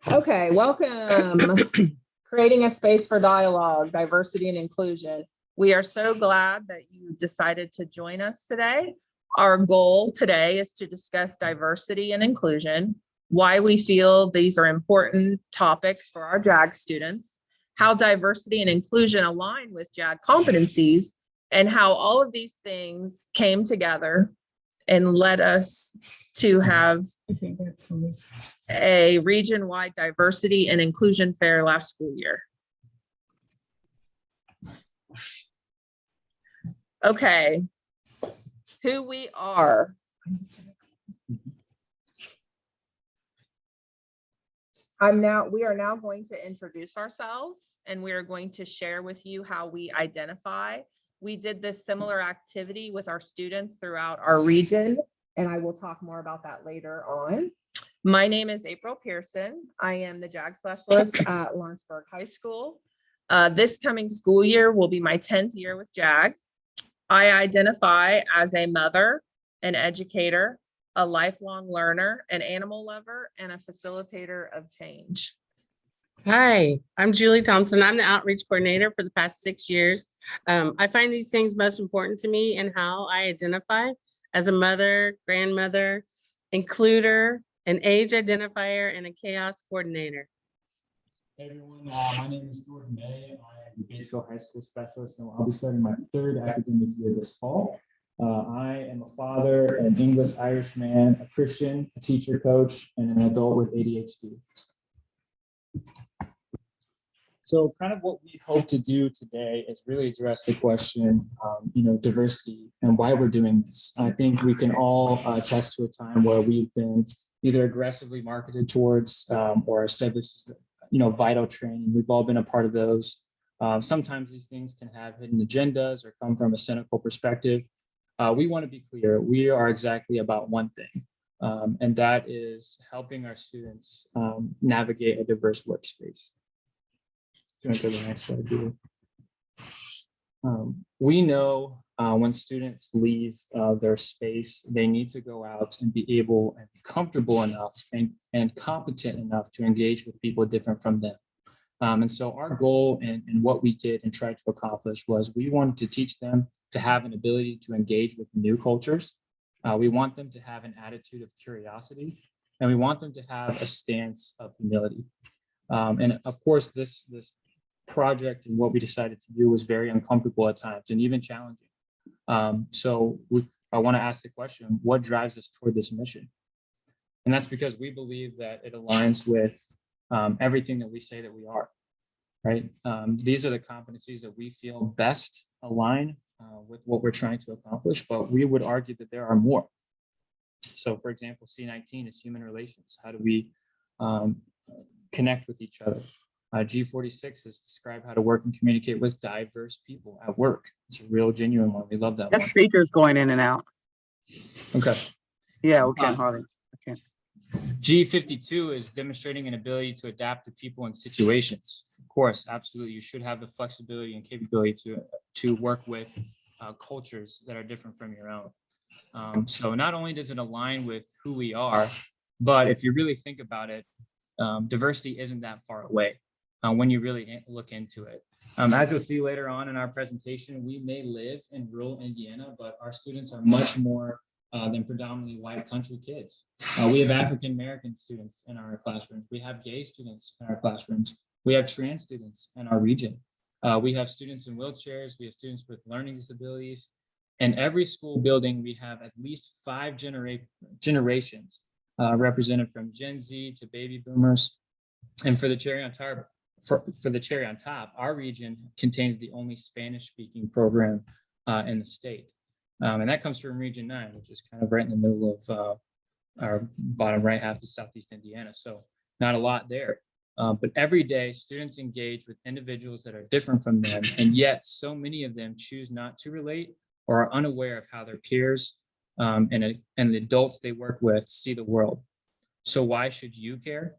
Okay, welcome. Creating a space for dialogue, diversity, and inclusion. We are so glad that you decided to join us today. Our goal today is to discuss diversity and inclusion, why we feel these are important topics for our JAG students, how diversity and inclusion align with JAG competencies, and how all of these things came together and led us to have a region-wide diversity and inclusion fair last school year. Okay, who we are. We are now going to introduce ourselves, and we are going to share with you how we identify. We did this similar activity with our students throughout our region, and I will talk more about that later on. My name is April Pearson. I am the JAG specialist at Lawrenceburg High School. This coming school year will be my 10th year with JAG. I identify as a mother, an educator, a lifelong learner, an animal lover, and a facilitator of change. Hi, I'm Julie Thompson. I'm the outreach coordinator for the past 6 years. I find these things most important to me and how I identify as a mother, grandmother, includer, an age identifier, and a chaos coordinator. Hey everyone, my name is Jordan May. I am the Batesville High School specialist, and I'll be starting my 3rd academic year this fall. I am a father, an English Irish man, a Christian, a teacher coach, and an adult with ADHD. So kind of what we hope to do today is really address the question, diversity and why we're doing this. I think we can all attest to a time where we've been either aggressively marketed towards or said this is vital training. We've all been a part of those. Sometimes these things can have hidden agendas or come from a cynical perspective. We want to be clear. We are exactly about one thing, and that is helping our students navigate a diverse workspace. Going to the next slide here. We know when students leave their space, they need to go out and be able and comfortable enough and competent enough to engage with people different from them. And so our goal and what we did and tried to accomplish was we wanted to teach them to have an ability to engage with new cultures. We want them to have an attitude of curiosity, and we want them to have a stance of humility. And of course, this project and what we decided to do was very uncomfortable at times and even challenging. So I want to ask the question, what drives us toward this mission? And that's because we believe that it aligns with everything that we say that we are, right? These are the competencies that we feel best align with what we're trying to accomplish, but we would argue that there are more. So for example, C19 is human relations. How do we connect with each other? G46 is describe how to work and communicate with diverse people at work. It's a real genuine one. We love that one. That speaker's going in and out. Okay. Yeah, we can't hardly. Okay. G52 is demonstrating an ability to adapt to people and situations. Of course, absolutely. You should have the flexibility and capability to work with cultures that are different from your own. So not only does it align with who we are, but if you really think about it, diversity isn't that far away when you really look into it. As you'll see later on in our presentation, we may live in rural Indiana, but our students are much more than predominantly white country kids. We have African American students in our classrooms. We have gay students in our classrooms. We have trans students in our region. We have students in wheelchairs. We have students with learning disabilities. In every school building, we have at least 5 generations represented from Gen Z to baby boomers. And for the cherry on top, our region contains the only Spanish-speaking program in the state. And that comes from Region 9, which is kind of right in the middle of our bottom right half of Southeast Indiana. So not a lot there. But every day, students engage with individuals that are different from them, and yet so many of them choose not to relate or are unaware of how their peers and the adults they work with see the world. So why should you care?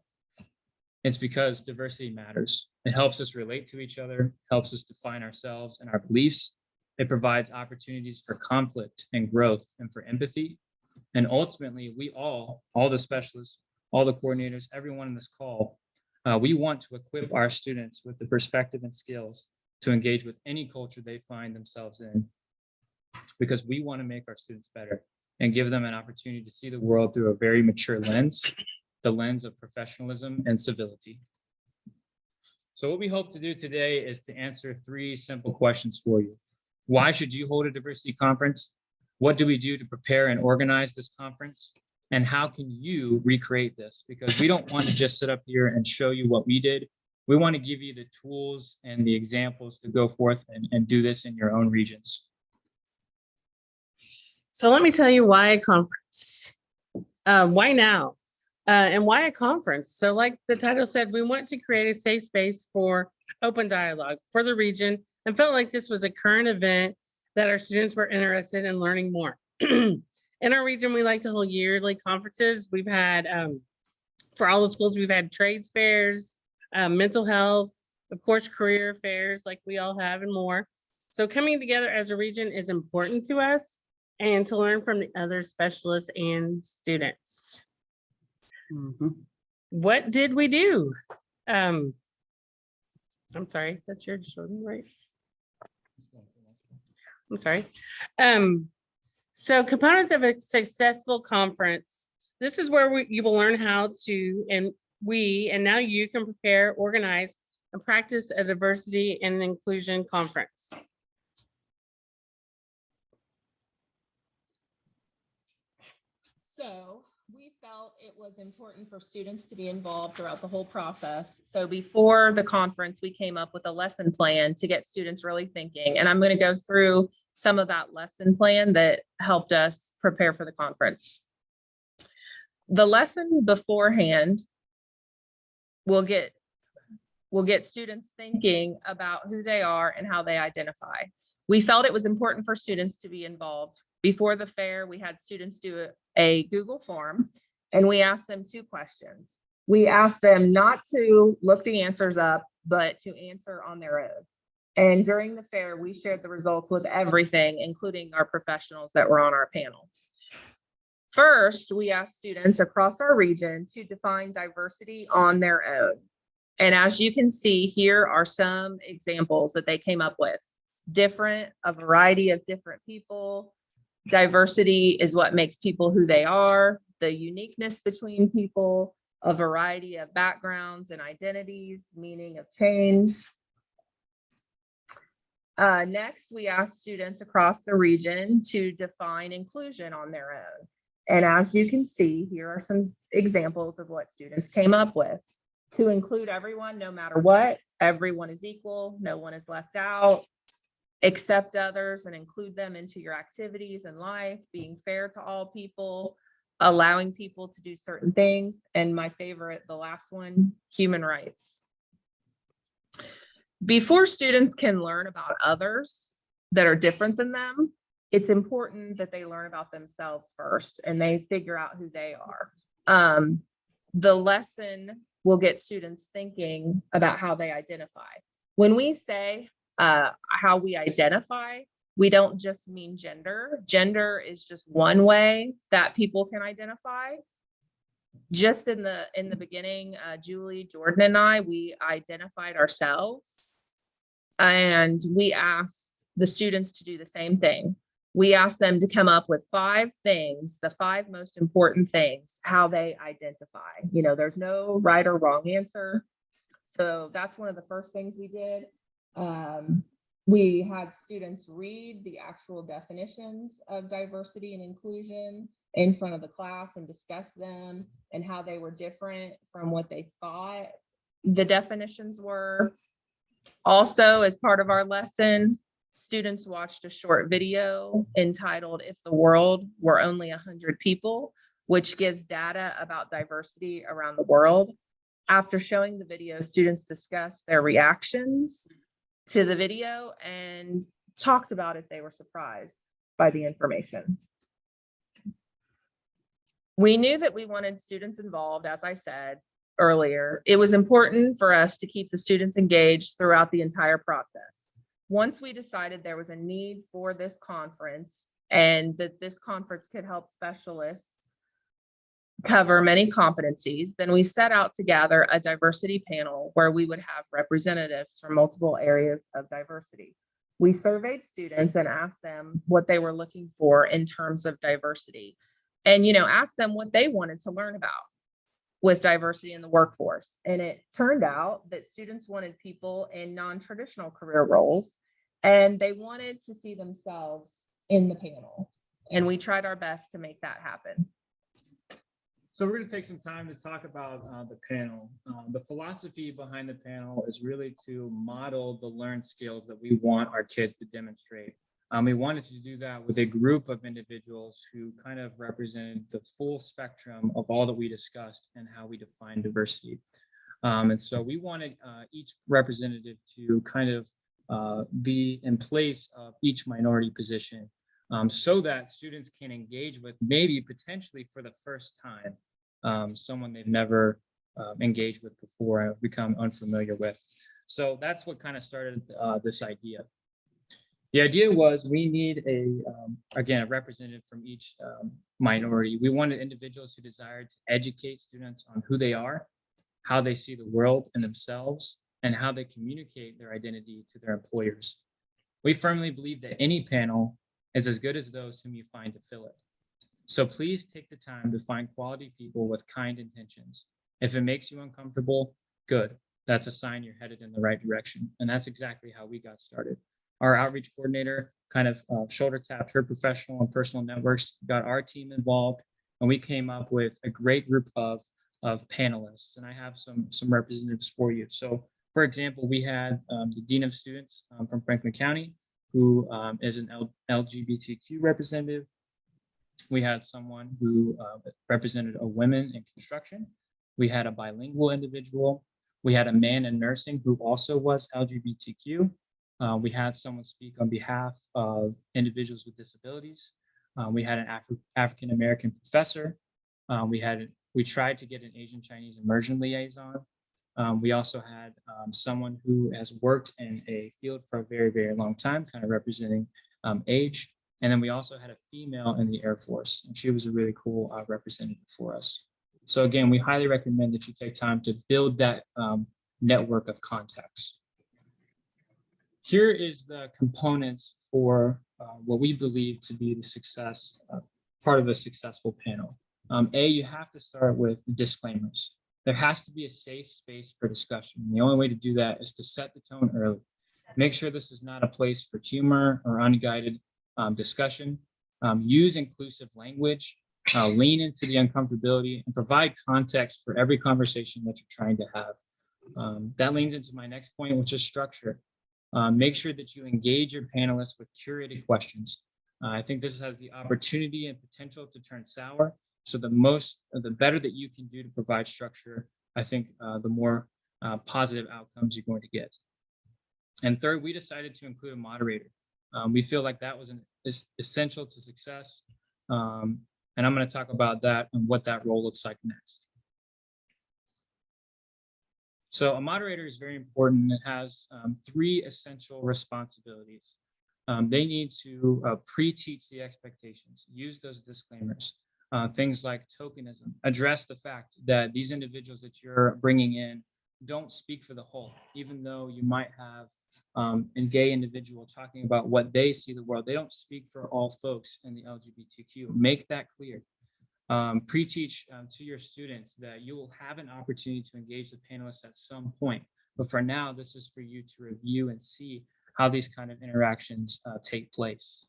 It's because diversity matters. It helps us relate to each other, helps us define ourselves and our beliefs. It provides opportunities for conflict and growth and for empathy. And ultimately, we all the specialists, all the coordinators, everyone in this call, we want to equip our students with the perspective and skills to engage with any culture they find themselves in, because we want to make our students better and give them an opportunity to see the world through a very mature lens, the lens of professionalism and civility. So what we hope to do today is to answer 3 simple questions for you. Why should you hold a diversity conference? What do we do to prepare and organize this conference? And how can you recreate this? Because we don't want to just sit up here and show you what we did. We want to give you the tools and the examples to go forth and do this in your own regions. So let me tell you why a conference. Why now? And why a conference? So like the title said, we want to create a safe space for open dialogue for the region and felt like this was a current event that our students were interested in learning more. In our region, we like to hold yearly conferences. We've had, for all the schools, we've had trades fairs, mental health, of course, career fairs like we all have and more. So coming together as a region is important to us and to learn from the other specialists and students. Mhm. What did we do? I'm sorry, that's your Jordan, right? I'm sorry. So components of a successful conference. This is where you will learn how to, and now you can prepare, organize, and practice a diversity and inclusion conference. So we felt it was important for students to be involved throughout the whole process. So before the conference, we came up with a lesson plan to get students really thinking. And I'm going to go through some of that lesson plan that helped us prepare for the conference. The lesson beforehand will get students thinking about who they are and how they identify. We felt it was important for students to be involved. Before the fair, we had students do a Google form, and we asked them 2 questions. We asked them not to look the answers up, but to answer on their own. And during the fair, we shared the results with everything, including our professionals that were on our panels. First, we asked students across our region to define diversity on their own. And as you can see, here are some examples that they came up with. A variety of different people. Diversity is what makes people who they are, the uniqueness between people, a variety of backgrounds and identities, meaning of change. Next, we asked students across the region to define inclusion on their own. And as you can see, here are some examples of what students came up with. To include everyone, no matter what, everyone is equal, no one is left out. Accept others and include them into your activities in life, being fair to all people, allowing people to do certain things. And my favorite, the last one, human rights. Before students can learn about others that are different than them, it's important that they learn about themselves first and they figure out who they are. The lesson will get students thinking about how they identify. When we say how we identify, we don't just mean gender. Gender is just one way that people can identify. Just in the beginning, Julie, Jordan, and I, we identified ourselves, and we asked the students to do the same thing. We asked them to come up with 5 things, the 5 most important things, how they identify. You know, there's no right or wrong answer. So that's one of the first things we did. We had students read the actual definitions of diversity and inclusion in front of the class and discuss them and how they were different from what they thought the definitions were. Also, as part of our lesson, students watched a short video entitled "If the World Were Only 100 People," which gives data about diversity around the world. After showing the video, students discussed their reactions to the video and talked about if they were surprised by the information. We knew that we wanted students involved, as I said earlier. It was important for us to keep the students engaged throughout the entire process. Once we decided there was a need for this conference and that this conference could help specialists cover many competencies, then we set out to gather a diversity panel where we would have representatives from multiple areas of diversity. We surveyed students and asked them what they were looking for in terms of diversity, and asked them what they wanted to learn about with diversity in the workforce. And it turned out that students wanted people in non-traditional career roles, and they wanted to see themselves in the panel. And we tried our best to make that happen. So we're going to take some time to talk about the panel. The philosophy behind the panel is really to model the learned skills that we want our kids to demonstrate. We wanted to do that with a group of individuals who kind of represented the full spectrum of all that we discussed and how we define diversity. And so we wanted each representative to kind of be in place of each minority position, so that students can engage with, maybe potentially for the first time, someone they've never engaged with before and become unfamiliar with. So that's what kind of started this idea. The idea was we need again, a representative from each minority. We wanted individuals who desired to educate students on who they are, how they see the world and themselves, and how they communicate their identity to their employers. We firmly believe that any panel is as good as those whom you find to fill it. So please take the time to find quality people with kind intentions. If it makes you uncomfortable, good. That's a sign you're headed in the right direction. And that's exactly how we got started. Our outreach coordinator kind of shoulder tapped her professional and personal networks, got our team involved, and we came up with a great group of panelists. And I have some representatives for you. So for example, we had the Dean of Students from Franklin County, who is an LGBTQ representative. We had someone who represented a women in construction. We had a bilingual individual. We had a man in nursing who also was LGBTQ. We had someone speak on behalf of individuals with disabilities. We had an African-American professor. We tried to get an Asian Chinese immersion liaison. We also had someone who has worked in a field for a very, very long time, kind of representing age. And then we also had a female in the Air Force, and she was a really cool representative for us. So again, we highly recommend that you take time to build that network of contacts. Here is the components for what we believe to be the success, part of a successful panel. You have to start with disclaimers. There has to be a safe space for discussion. And the only way to do that is to set the tone early. Make sure this is not a place for humor or unguided discussion. Use inclusive language, lean into the uncomfortability, and provide context for every conversation that you're trying to have. That leans into my next point, which is structure. Make sure that you engage your panelists with curated questions. I think this has the opportunity and potential to turn sour. So the better that you can do to provide structure, I think the more positive outcomes you're going to get. And third, we decided to include a moderator. We feel like that was essential to success. And I'm going to talk about that and what that role looks like next. So a moderator is very important. It has three essential responsibilities. They need to pre-teach the expectations, use those disclaimers, things like tokenism, address the fact that these individuals that you're bringing in don't speak for the whole, even though you might have a gay individual talking about what they see the world. They don't speak for all folks in the LGBTQ. Make that clear. Pre-teach to your students that you will have an opportunity to engage the panelists at some point. But for now, this is for you to review and see how these kind of interactions take place.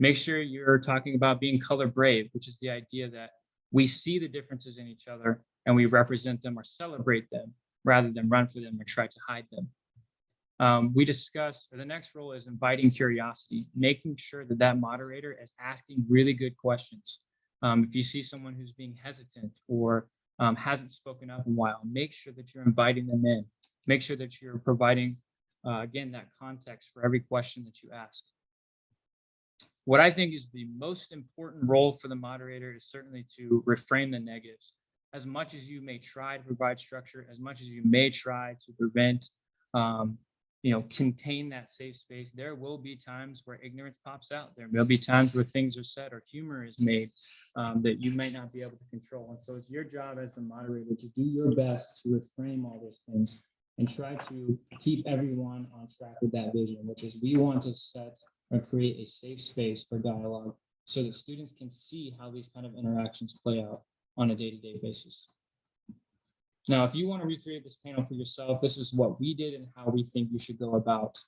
Make sure you're talking about being color brave, which is the idea that we see the differences in each other and we represent them or celebrate them rather than run for them or try to hide them. We discussed, or the next role is inviting curiosity, making sure that that moderator is asking really good questions. If you see someone who's being hesitant or hasn't spoken up in a while, make sure that you're inviting them in. Make sure that you're providing, again, that context for every question that you ask. What I think is the most important role for the moderator is certainly to reframe the negatives. As much as you may try to provide structure, as much as you may try to prevent contain that safe space. There will be times where ignorance pops out. There will be times where things are said or humor is made that you might not be able to control. And so it's your job as the moderator to do your best to reframe all those things and try to keep everyone on track with that vision, which is we want to set or create a safe space for dialogue so that students can see how these kind of interactions play out on a day-to-day basis. Now, if you want to recreate this panel for yourself, this is what we did and how we think you should go about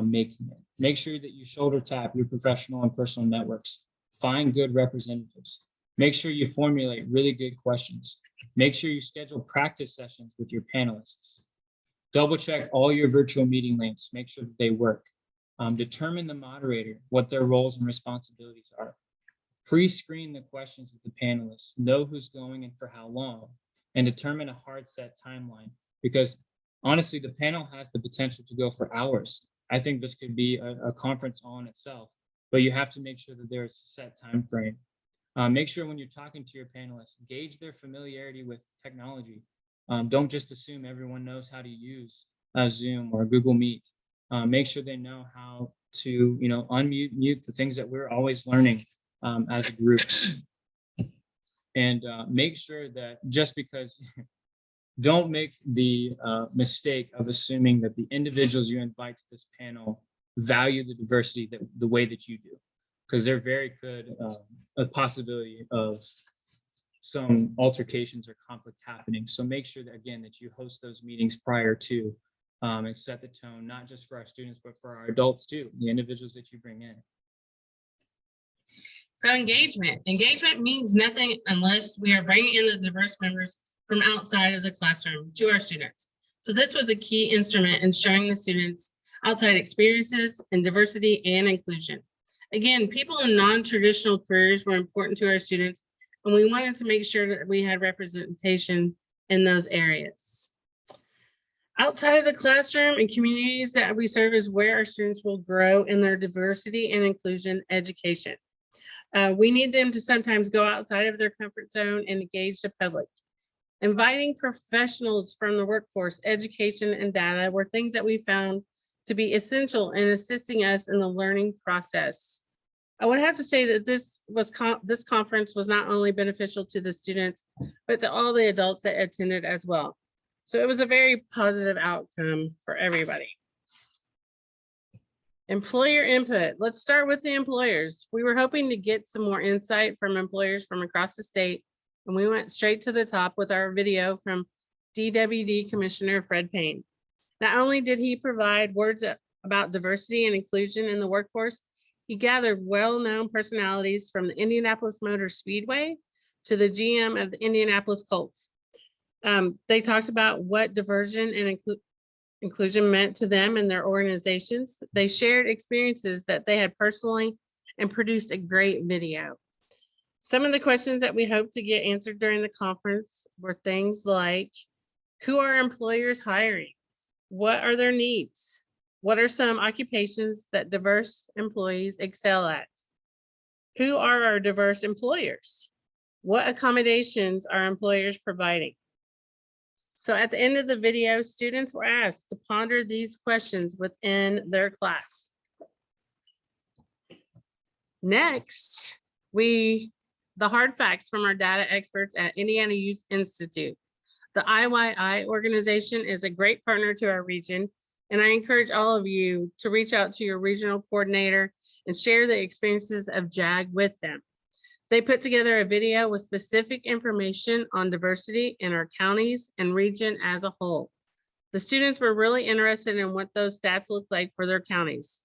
making it. Make sure that you shoulder tap your professional and personal networks. Find good representatives. Make sure you formulate really good questions. Make sure you schedule practice sessions with your panelists. Double check all your virtual meeting links. Make sure that they work. Determine the moderator, what their roles and responsibilities are. Pre-screen the questions with the panelists. Know who's going and for how long. And determine a hard set timeline, because honestly, the panel has the potential to go for hours. I think this could be a conference all in itself, but you have to make sure that there's a set time frame. Make sure when you're talking to your panelists, gauge their familiarity with technology. Don't just assume everyone knows how to use Zoom or Google Meet. Make sure they know how to, unmute, mute, the things that we're always learning as a group. And make sure that just because, don't make the mistake of assuming that the individuals you invite to this panel value the diversity the way that you do, because there very could a possibility of some altercations or conflict happening. So make sure that, again, that you host those meetings prior to and set the tone, not just for our students, but for our adults too, the individuals that you bring in. So engagement means nothing unless we are bringing in the diverse members from outside of the classroom to our students. So this was a key instrument in showing the students outside experiences and diversity and inclusion. Again, people in non-traditional careers were important to our students, and we wanted to make sure that we had representation in those areas. Outside of the classroom and communities that we serve is where our students will grow in their diversity and inclusion education. We need them to sometimes go outside of their comfort zone and engage the public. Inviting professionals from the workforce, education, and data were things that we found to be essential in assisting us in the learning process. I would have to say that this conference was not only beneficial to the students, but to all the adults that attended as well. So it was a very positive outcome for everybody. Employer input. Let's start with the employers. We were hoping to get some more insight from employers from across the state, and we went straight to the top with our video from DWD Commissioner Fred Payne. Not only did he provide words about diversity and inclusion in the workforce, he gathered well-known personalities from the Indianapolis Motor Speedway to the GM of the Indianapolis Colts. They talked about what diversion and inclusion meant to them and their organizations. They shared experiences that they had personally and produced a great video. Some of the questions that we hope to get answered during the conference were things like, who are employers hiring? What are their needs? What are some occupations that diverse employees excel at? Who are our diverse employers? What accommodations are employers providing? So at the end of the video, students were asked to ponder these questions within their class. Next, the hard facts from our data experts at Indiana Youth Institute. The IYI organization is a great partner to our region, and I encourage all of you to reach out to your regional coordinator and share the experiences of JAG with them. They put together a video with specific information on diversity in our counties and region as a whole. The students were really interested in what those stats look like for their counties.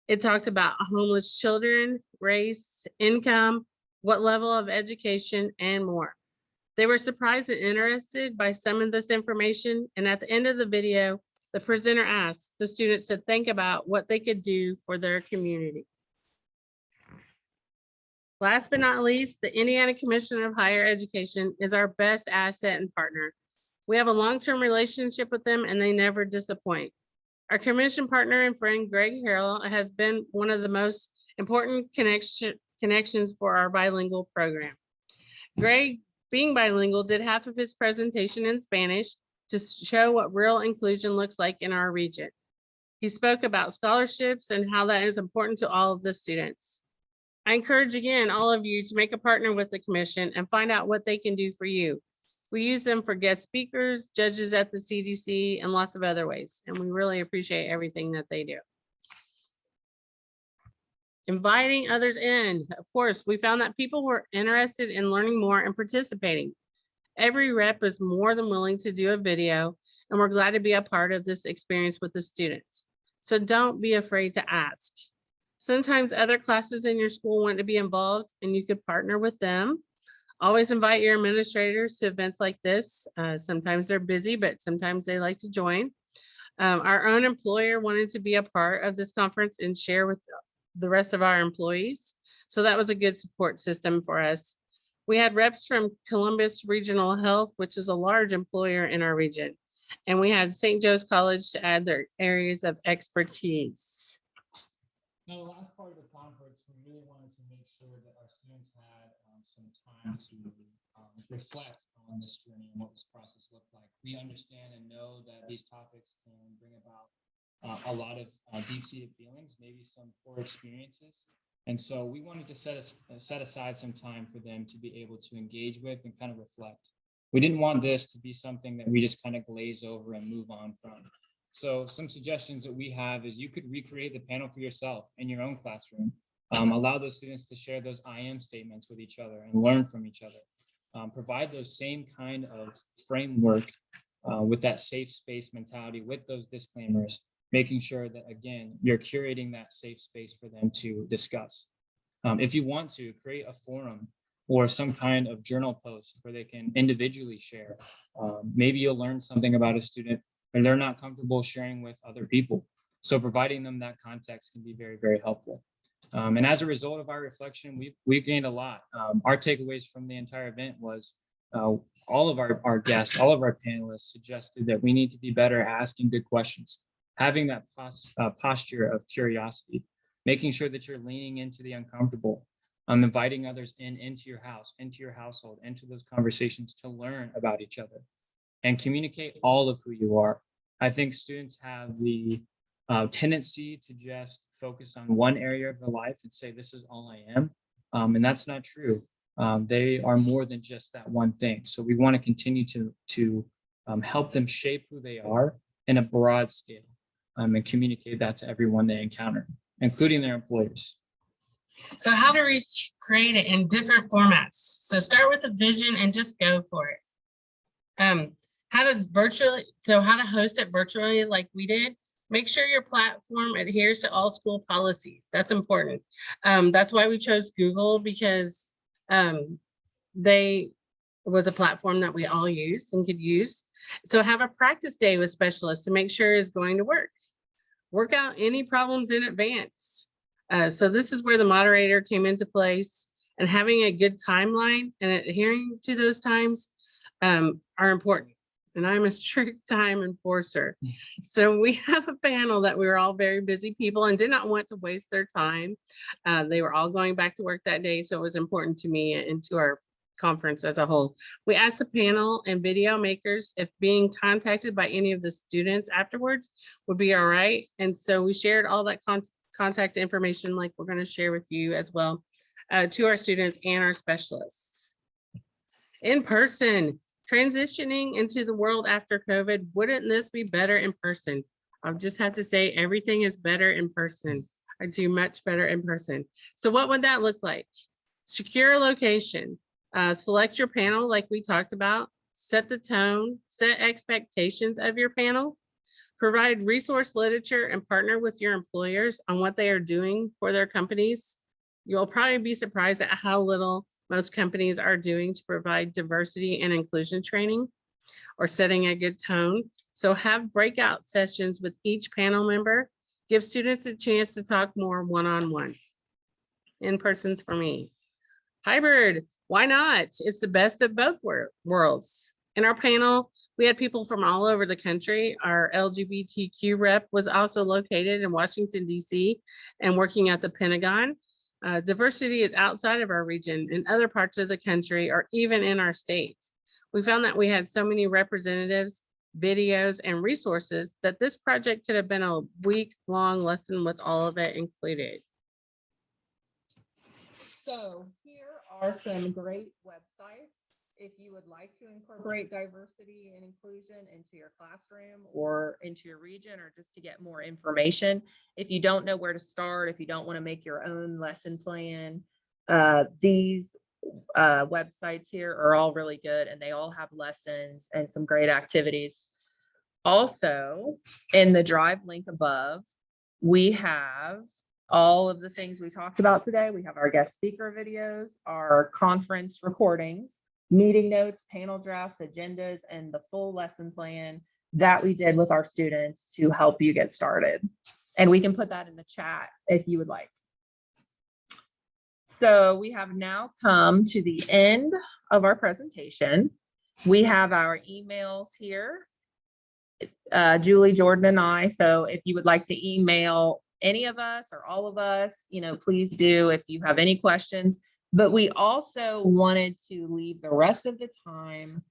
It talked about homeless children, race, income, what level of education, and more. They were surprised and interested by some of this information, and at the end of the video, the presenter asked the students to think about what they could do for their community. Last but not least, the Indiana Commission of Higher Education is our best asset and partner. We have a long-term relationship with them and they never disappoint. Our commission partner and friend, Greg Harrell, has been one of the most important connections for our bilingual program. Greg, being bilingual, did half of his presentation in Spanish to show what real inclusion looks like in our region. He spoke about scholarships and how that is important to all of the students. I encourage again, all of you to make a partner with the commission and find out what they can do for you. We use them for guest speakers, judges at the CDC, and lots of other ways. And we really appreciate everything that they do. Inviting others in. Of course, we found that people were interested in learning more and participating. Every rep is more than willing to do a video, and we're glad to be a part of this experience with the students. So don't be afraid to ask. Sometimes other classes in your school want to be involved and you could partner with them. Always invite your administrators to events like this. Sometimes they're busy, but sometimes they like to join. Our own employer wanted to be a part of this conference and share with the rest of our employees. So that was a good support system for us. We had reps from Columbus Regional Health, which is a large employer in our region. And we had St. Joe's College to add their areas of expertise. Now, the last part of the conference, we really wanted to make sure that our students had some time to reflect on this journey and what this process looked like. We understand and know that these topics can bring about a lot of deep-seated feelings, maybe some poor experiences. And so we wanted to set aside some time for them to be able to engage with and kind of reflect. We didn't want this to be something that we just kind of glaze over and move on from. So some suggestions that we have is you could recreate the panel for yourself in your own classroom. Allow those students to share those I am statements with each other and learn from each other. Provide those same kind of framework with that safe space mentality, with those disclaimers, making sure that, again, you're curating that safe space for them to discuss. If you want to, create a forum or some kind of journal post where they can individually share. Maybe you'll learn something about a student and they're not comfortable sharing with other people. So providing them that context can be very, very helpful. And as a result of our reflection, we've gained a lot. Our takeaways from the entire event was all of our guests, all of our panelists suggested that we need to be better at asking good questions, having that posture of curiosity, making sure that you're leaning into the uncomfortable, inviting others into your house, into your household, into those conversations to learn about each other and communicate all of who you are. I think students have the tendency to just focus on one area of their life and say, this is all I am. And that's not true. They are more than just that one thing. So we want to continue to help them shape who they are in a broad scale and communicate that to everyone they encounter, including their employers. So how to recreate it in different formats. So start with a vision and just go for it. How to host it virtually like we did. Make sure your platform adheres to all school policies. That's important. That's why we chose Google, because they was a platform that we all use and could use. So have a practice day with specialists to make sure it's going to work. Work out any problems in advance. So this is where the moderator came into place, and having a good timeline and adhering to those times are important. And I'm a strict time enforcer. So we have a panel that we were all very busy people and did not want to waste their time. They were all going back to work that day. So it was important to me and to our conference as a whole. We asked the panel and video makers if being contacted by any of the students afterwards would be all right. And so we shared all that contact information like we're going to share with you as well to our students and our specialists. In person. Transitioning into the world after COVID, wouldn't this be better in person? I'll just have to say everything is better in person. I do much better in person. So what would that look like? Secure a location, select your panel like we talked about, set the tone, set expectations of your panel, provide resource literature and partner with your employers on what they are doing for their companies. You'll probably be surprised at how little most companies are doing to provide diversity and inclusion training or setting a good tone. So have breakout sessions with each panel member. Give students a chance to talk more one-on-one. In-person's for me. Hybrid, why not? It's the best of both worlds. In our panel, we had people from all over the country. Our LGBTQ rep was also located in Washington, D.C. and working at the Pentagon. Diversity is outside of our region in other parts of the country or even in our states. We found that we had so many representatives videos, and resources that this project could have been a week-long lesson with all of it included. So here are some great websites if you would like to incorporate diversity and inclusion into your classroom or into your region, or just to get more information. If you don't know where to start, if you don't want to make your own lesson plan, these websites here are all really good, and they all have lessons and some great activities. Also, in the Drive link above, we have all of the things we talked about today. We have our guest speaker videos, our conference recordings, meeting notes, panel drafts, agendas, and the full lesson plan that we did with our students to help you get started. And we can put that in the chat if you would like. So we have now come to the end of our presentation. We have our emails here, Julie, Jordan, and I. So if you would like to email any of us or all of us, please do if you have any questions. But we also wanted to leave the rest of the time,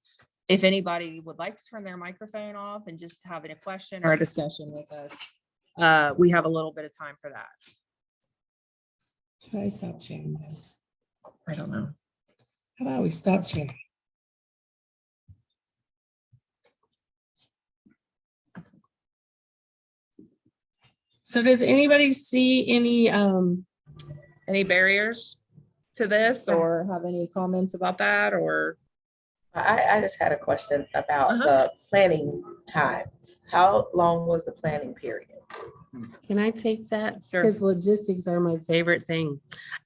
if anybody would like to turn their microphone off and just have a question or a discussion with us, we have a little bit of time for that. Should I stop sharing this? I don't know. How about we stop sharing? So does anybody see any barriers to this, or have any comments about that, or? I just had a question about the planning time. How long was the planning period? Can I take that? Sure. Because logistics are my favorite thing.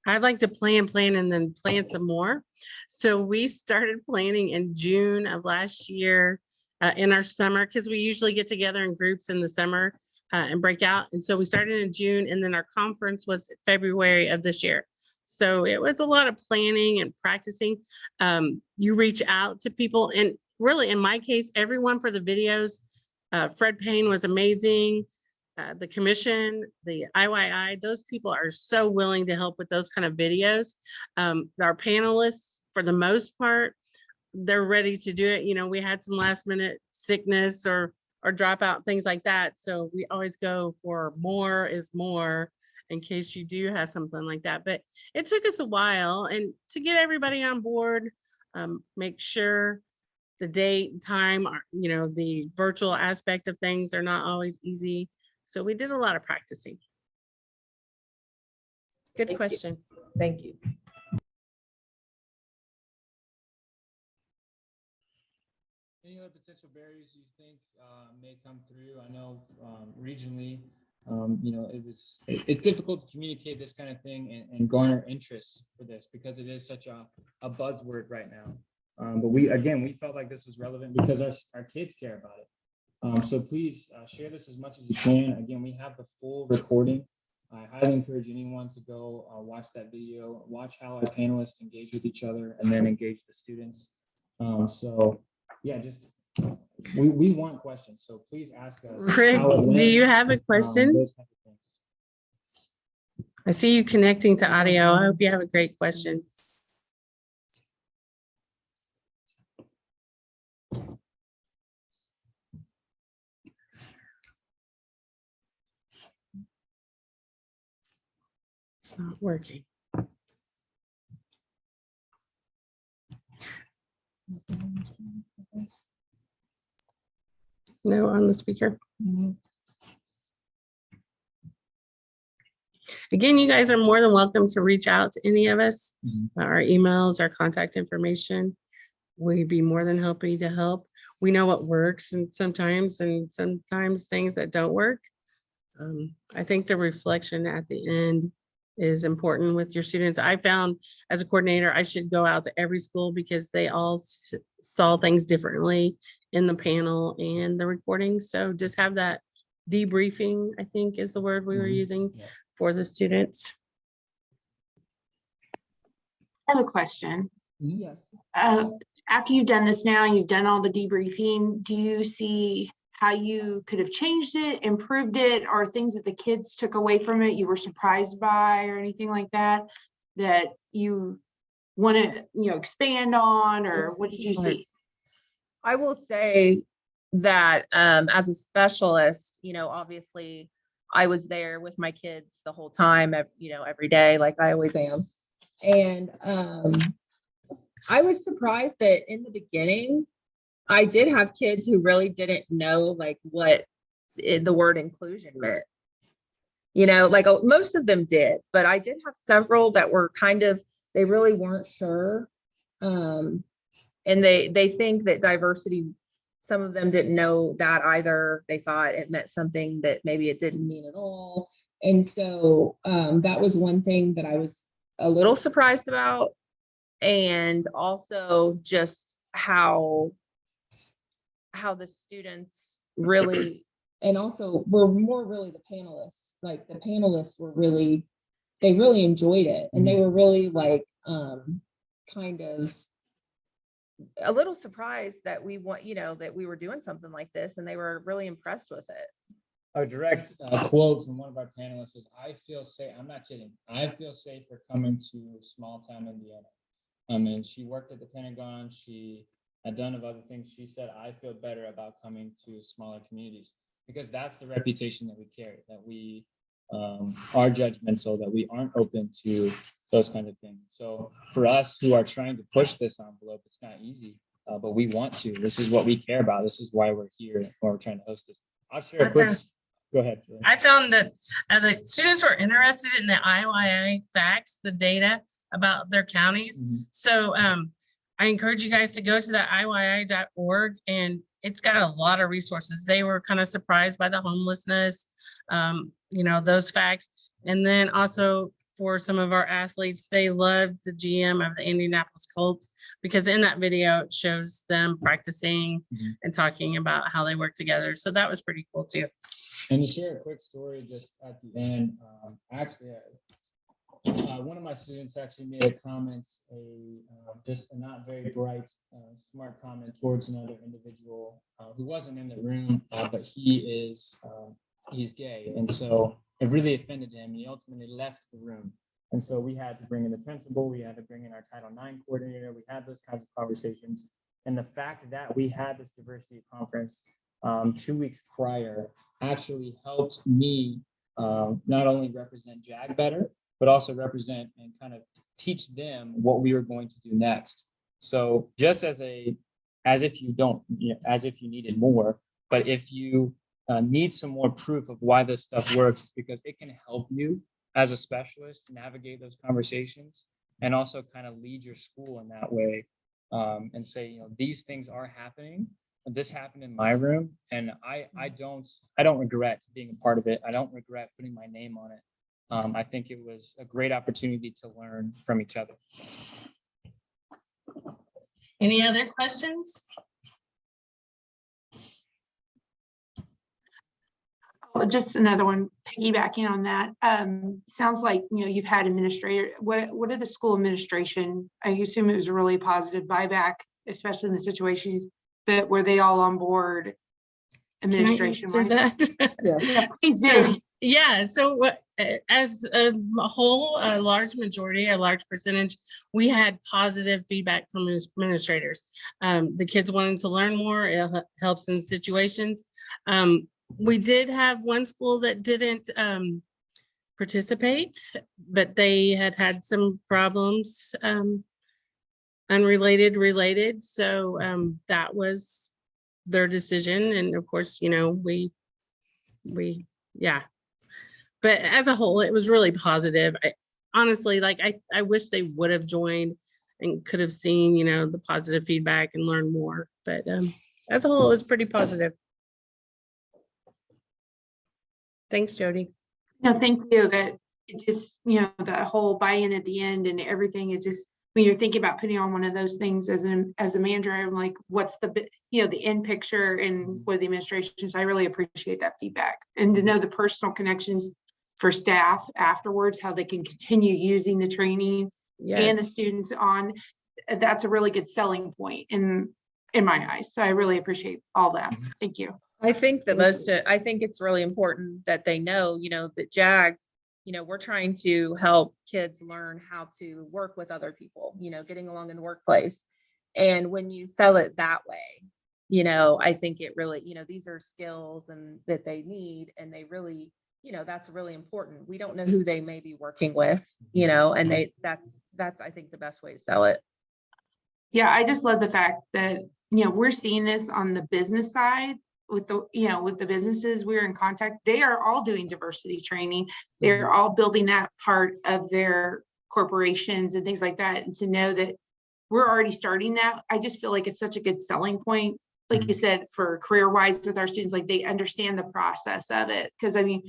I'd like to plan and then plan some more. So we started planning in June of last year in our summer, because we usually get together in groups in the summer and break out. And so we started in June, and then our conference was February of this year. So it was a lot of planning and practicing. You reach out to people, and really in my case, everyone for the videos. Fred Payne was amazing. The commission, the IYI, those people are so willing to help with those kind of videos. Our panelists, for the most part, they're ready to do it. We had some last minute sickness or dropout, things like that. So we always go for more is more in case you do have something like that. But it took us a while, and to get everybody on board, make sure the date and time, the virtual aspect of things are not always easy. So we did a lot of practicing. Good Thank question. Thank you. Any other potential barriers you think may come through? I know regionally, it's difficult to communicate this kind of thing and garner interest for this, because it is such a buzzword right now. But we felt like this was relevant because our kids care about it. So please share this as much as you can. Again, we have the full recording. I highly encourage anyone to go watch that video, watch how our panelists engage with each other, and then engage the students. So yeah, just we want questions. So please ask us. Rick, do you have a question? Those kinds of things. I see you connecting to audio. I hope you have a great question. It's not working. No, on the speaker. Again, you guys are more than welcome to reach out to any of us. Our emails, our contact information. We'd be more than happy to help. We know what works, and sometimes things that don't work. I think the reflection at the end is important with your students. I found as a coordinator, I should go out to every school, because they all saw things differently in the panel and the recording. So just have that debriefing, I think is the word we were using for the students. I have a question. Yes. After you've done this now, you've done all the debriefing, do you see how you could have changed it, improved it, or things that the kids took away from it you were surprised by, or anything like that, that you want to, expand on, or what did you see? I will say that as a specialist, obviously I was there with my kids the whole time, every day, like I always am. And I was surprised that in the beginning, I did have kids who really didn't know like what the word inclusion meant. Like most of them did, but I did have several that were they really weren't sure. And they think that diversity, some of them didn't know that either. They thought it meant something that maybe it didn't mean at all. And so that was one thing that I was a little surprised about. And also just how the students really, and also we're more really the panelists, like the panelists were really, they really enjoyed it. And they were really like, kind of a little surprised that we that we were doing something like this, and they were really impressed with it. A direct quote from one of our panelists is, "I feel safe." I'm not kidding. "I feel safer coming to small town Indiana." And she worked at the Pentagon. She had done of other things. She said, "I feel better about coming to smaller communities," because that's the reputation that we carry, that we are judgmental, that we aren't open to those kind of things. So for us who are trying to push this envelope, it's not easy, but we want to. This is what we care about. This is why we're here, why we're trying to host this. I'll share a quick. Go ahead. Julie. I found that the students were interested in the IYI facts, the data about their counties. So I encourage you guys to go to the IYI.org, and it's got a lot of resources. They were kind of surprised by the homelessness, those facts. And then also for some of our athletes, they loved the GM of the Indianapolis Colts, because in that video, it shows them practicing and talking about how they work together. So that was pretty cool too. And to share a quick story just at the end, one of my students actually made a comment, just a not very bright, smart comment towards another individual who wasn't in the room, but he's gay. And so it really offended him. He ultimately left the room. And so we had to bring in the principal, we had to bring in our Title IX coordinator, we had those kinds of conversations. And the fact that we had this diversity conference 2 weeks prior actually helped me not only represent JAG better, but also represent and kind of teach them what we were going to do next. So just as if you needed more, but if you need some more proof of why this stuff works, it's because it can help you as a specialist navigate those conversations and also kind of lead your school in that way, and say, these things are happening. This happened in my room, and I don't regret being a part of it. I don't regret putting my name on it. I think it was a great opportunity to learn from each other. Any other questions? Just another one, piggybacking on that. Sounds like, you've had administrator. What did the school administration, I assume it was a really positive buyback, especially in the situations, but were they all on board administration wise? Yeah. Please do. Yeah, so as a whole, a large majority, a large percentage, we had positive feedback from administrators. The kids wanted to learn more. It helps in situations. We did have one school that didn't participate, but they had some problems, related. So that was their decision. And of course, we yeah. But as a whole, it was really positive. Honestly, I wish they would have joined and could have seen, the positive feedback and learned more. But as a whole, it was pretty positive. Thanks, Jody. No, thank you. That it just, the whole buy-in at the end and everything, it just, when you're thinking about putting on one of those things as a manager, I'm like, what's the end picture and what the administration. So I really appreciate that feedback, and to know the personal connections for staff afterwards, how they can continue using the training and the students on. That's a really good selling point in my eyes. So I really appreciate all that. Thank you. I think I think it's really important that they know, that JAG, we're trying to help kids learn how to work with other people, getting along in the workplace. And when you sell it that way, I think it really, these are skills and that they need, and they really, that's really important. We don't know who they may be working with, and that's, I think, the best way to sell it. Yeah, I just love the fact that, we're seeing this on the business side with with the businesses we're in contact. They are all doing diversity training. They're all building that part of their corporations and things like that. And to know that we're already starting that, I just feel like it's such a good selling point. Like you said, for career wise with our students, like they understand the process of it. Because I mean,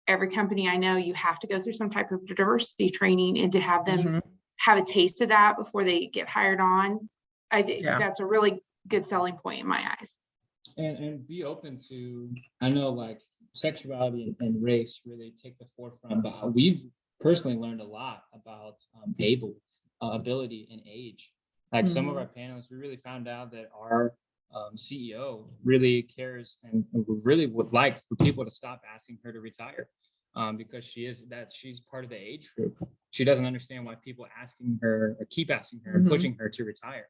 every company I know, you have to go through some type of diversity training, and to have them have a taste of that before they get hired on, I think that's a really good selling point in my eyes. And be open to, I know like sexuality and race really take the forefront, but we've personally learned a lot about ability and age. Like some of our panelists, we really found out that our CEO really cares and really would like for people to stop asking her to retire, because she's part of the age group. She doesn't understand why people asking her or keep asking her and pushing her to retire.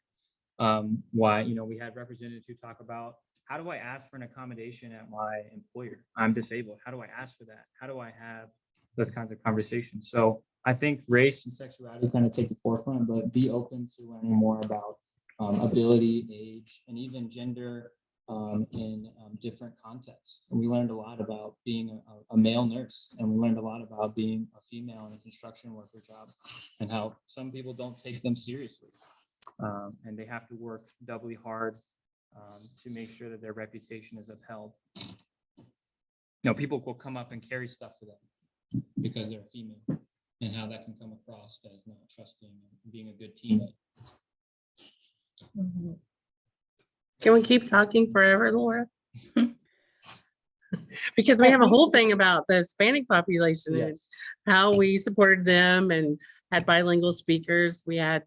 Why, we had representatives who talk about, how do I ask for an accommodation at my employer? I'm disabled. How do I ask for that? How do I have those kinds of conversations? So I think race and sexuality kind of take the forefront, but be open to learning more about ability, age, and even gender in different contexts. And we learned a lot about being a male nurse, and we learned a lot about being a female in a construction worker job, and how some people don't take them seriously. And they have to work doubly hard to make sure that their reputation is upheld. People will come up and carry stuff for them because they're a female, and how that can come across as not trusting and being a good teammate. Can we keep talking forever, Laura? Because we have a whole thing about the Hispanic population and how we supported them and had bilingual speakers. We had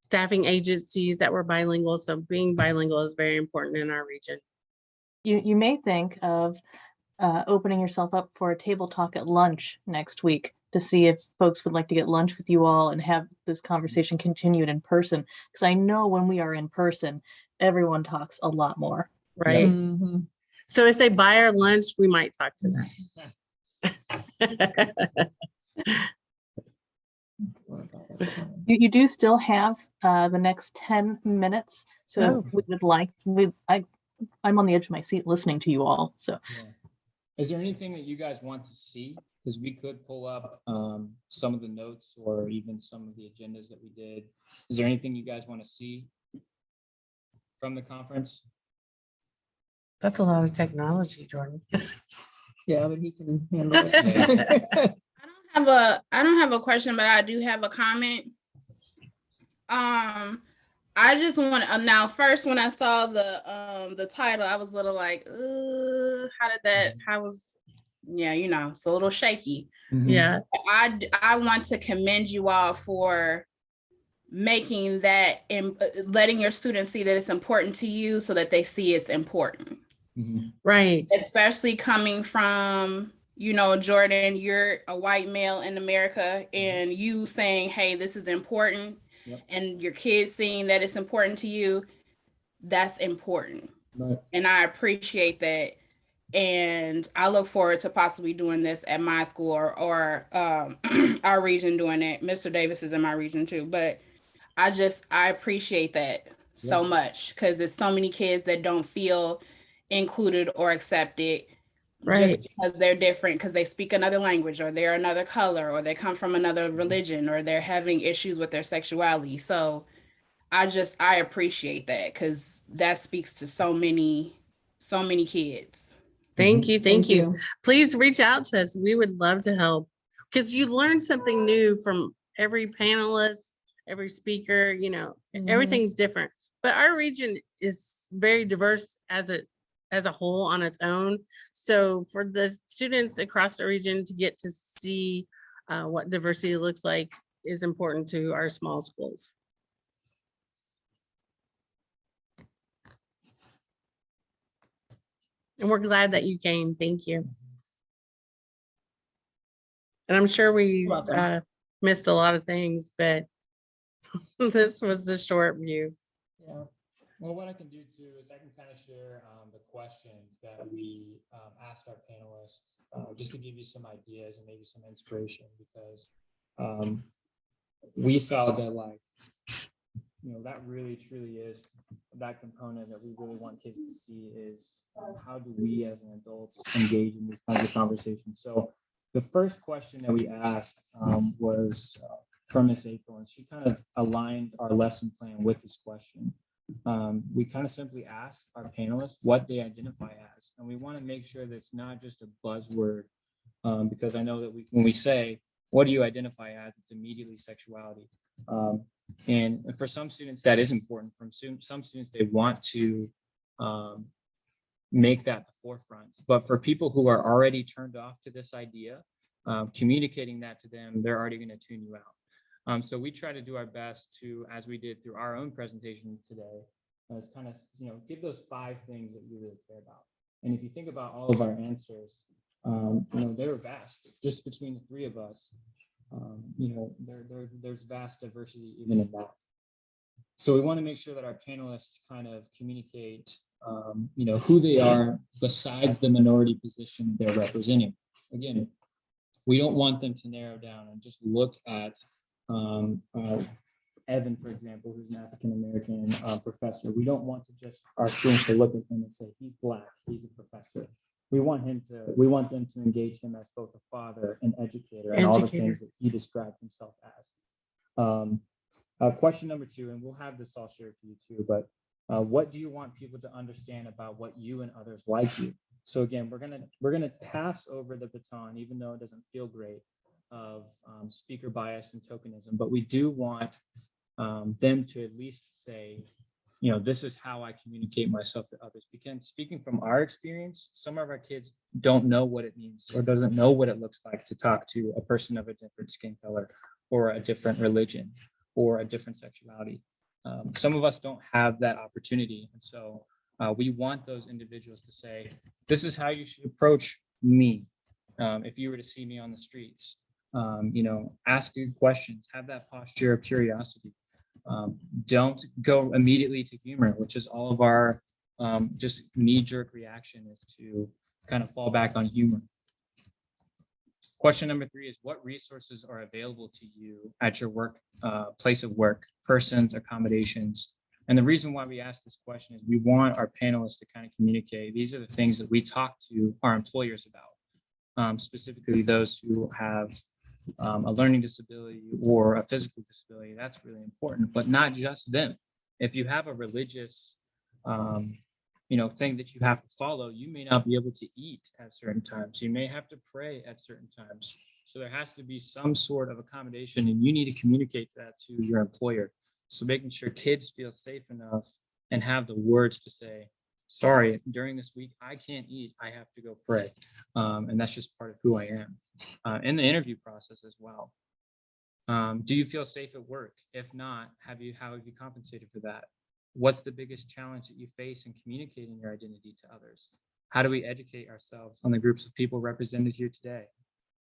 staffing agencies that were bilingual. So being bilingual is very important in our region. You may think of opening yourself up for a table talk at lunch next week to see if folks would like to get lunch with you all and have this conversation continued in person. Because I know when we are in person, everyone talks a lot more. Right. So if they buy our lunch, we might talk to them. You do still have the next 10 minutes. So we would like, I'm on the edge of my seat listening to you all. So is there anything that you guys want to see? Because we could pull up some of the notes or even some of the agendas that we did. Is there anything you guys want to see from the conference? That's a lot of technology, Jordan. Yeah, but he can handle it. I don't have a question, but I do have a comment. I just want to now. First, when I saw the title, I was a little like, it's a little shaky. Yeah. I want to commend you all for making that and letting your students see that it's important to you, so that they see it's important. Right. Especially coming from, Jordan, you're a white male in America, and you saying, hey, this is important, and your kids seeing that it's important to you, that's important. Right. And I appreciate that. And I look forward to possibly doing this at my school or our region doing it. Mr. Davis is in my region too, but I appreciate that so much, because there's so many kids that don't feel included or accepted just because they're different, because they speak another language, or they're another color, or they come from another religion, or they're having issues with their sexuality. So I appreciate that, because that speaks to so many kids. Thank you. Thank you. Please reach out to us. We would love to help, because you learn something new from every panelist, every speaker, everything's different. But our region is very diverse as a whole on its own. So for the students across the region to get to see what diversity looks like is important to our small schools. And we're glad that you came. Thank you. And I'm sure we missed a lot of things, but this was a short view. Yeah. Well, what I can do too is I can kind of share the questions that we asked our panelists, just to give you some ideas and maybe some inspiration, because we felt that, like, that really truly is that component that we really want kids to see is how do we as an adults engage in these kinds of conversations. So the first question that we asked was from Miss April, and she kind of aligned our lesson plan with this question. We kind of simply asked our panelists what they identify as, and we want to make sure that it's not just a buzzword, because I know that when we say, what do you identify as, it's immediately sexuality. And for some students, that is important. From some students, they want to make that the forefront. But for people who are already turned off to this idea, communicating that to them, they're already going to tune you out. So we try to do our best to, as we did through our own presentation today, is kind of, give those 5 things that you really care about. And if you think about all of our answers, they were vast. Just between the 3 of us, there's vast diversity even in that. So we want to make sure that our panelists kind of communicate, who they are besides the minority position they're representing. Again, we don't want them to narrow down and just look at Evan, for example, who's an African-American professor. We don't want our students to look at him and say, he's Black, he's a professor. We want them to engage him as both a father and educator and all the things that he described himself as. Question number 2, and we'll have this all shared for you too, but what do you want people to understand about what you and others like you? So again, we're gonna pass over the baton, even though it doesn't feel great, of speaker bias and tokenism, but we do want them to at least say, this is how I communicate myself to others. Because speaking from our experience, some of our kids don't know what it means or doesn't know what it looks like to talk to a person of a different skin color or a different religion or a different sexuality. Some of us don't have that opportunity. And so we want those individuals to say, this is how you should approach me. If you were to see me on the streets, ask good questions, have that posture of curiosity. Don't go immediately to humor, which is all of our just knee-jerk reaction is to kind of fall back on humor. Question number 3 is, what resources are available to you at your work, place of work, persons, accommodations? And the reason why we ask this question is we want our panelists to kind of communicate. These are the things that we talk to our employers about, specifically those who have a learning disability or a physical disability. That's really important, but not just them. If you have a religious, thing that you have to follow, you may not be able to eat at certain times. You may have to pray at certain times. So there has to be some sort of accommodation, and you need to communicate that to your employer. So making sure kids feel safe enough and have the words to say, sorry, during this week, I can't eat, I have to go pray. And that's just part of who I am. In the interview process as well. Do you feel safe at work? If not, how have you compensated for that? What's the biggest challenge that you face in communicating your identity to others? How do we educate ourselves on the groups of people represented here today?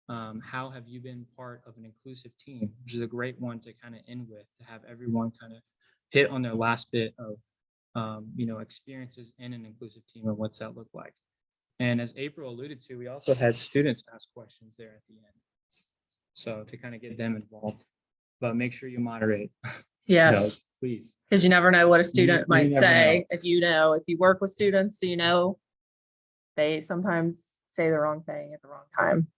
How have you been part of an inclusive team, which is a great one to kind of end with, to have everyone kind of hit on their last bit of experiences in an inclusive team and what's that look like. And as April alluded to, we also had students ask questions there at the end. So to kind of get them involved, but make sure you moderate. Yes, those, please. because you never know what a student might never say. If you work with students, they sometimes say the wrong thing at the wrong time.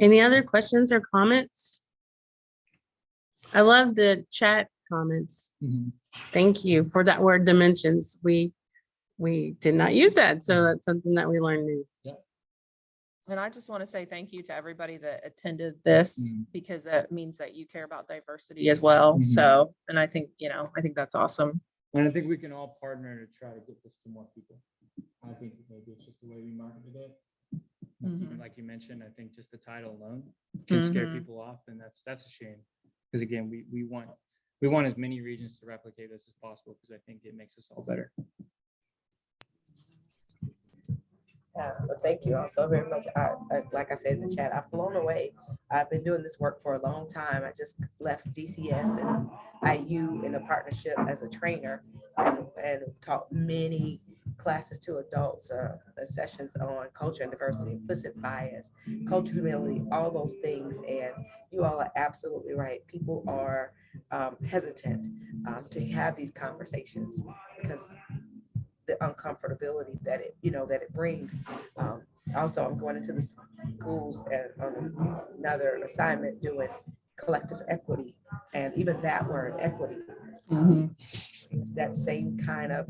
Any other questions or comments? I love the chat comments. Mhm. Thank you for that word dimensions. We did not use that. So that's something that we learned new. And I just want to say thank you to everybody that attended this, Mhm. because that means that you care about diversity as well. Mhm. So, and I think that's awesome. And I think we can all partner to try to get this to more people. I think maybe it's just the way we marketed it. Like you mentioned, I think just the title alone can scare people off, and that's a shame. Because again, we want as many regions to replicate this as possible, because I think it makes us all better. Yeah, but thank you all so very much. Like I said in the chat, I've blown away I've been doing this work for a long time. I just left DCS and IU in a partnership as a trainer and taught many classes to adults, sessions on culture and diversity, implicit bias, cultural humility, all those things. And you all are absolutely right. People are hesitant to have these conversations because the uncomfortability that it brings. Also, I'm going into the schools and on another assignment doing collective equity, and even that word equity. It's that same kind of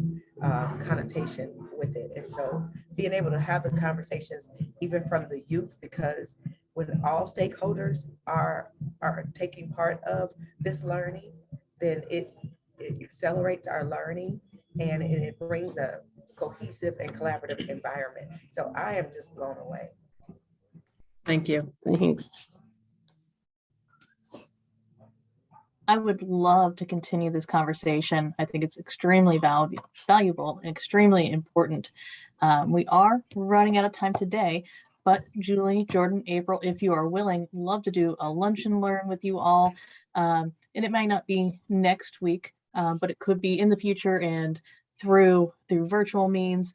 connotation with it. And so being able to have the conversations even from the youth, because when all stakeholders are taking part of this learning, then it accelerates our learning and it brings a cohesive and collaborative environment. So I am just blown away. Thank you. Thanks. I would love to continue this conversation. I think it's extremely valuable and extremely important. We are running out of time today, but Julie, Jordan, April, if you are willing, love to do a lunch and learn with you all. And it might not be next week, but it could be in the future and through virtual means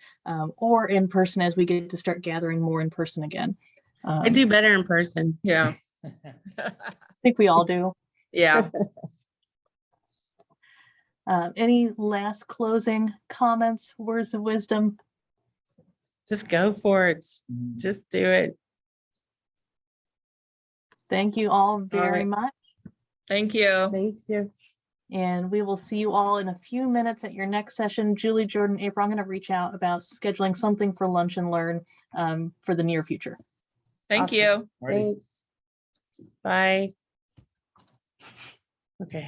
or in person as we get to start gathering more in person again. I do better in person. Yeah. I think we all do. Yeah. Any last closing comments, words of wisdom? Just go for it. Just do it. Thank you all very right. much. Thank you. Thank you. And we will see you all in a few minutes at your next session. Julie, Jordan, April, I'm going to reach out about scheduling something for lunch and learn for the near future. Thank Awesome. you. Alrighty. Thanks. Bye. Okay.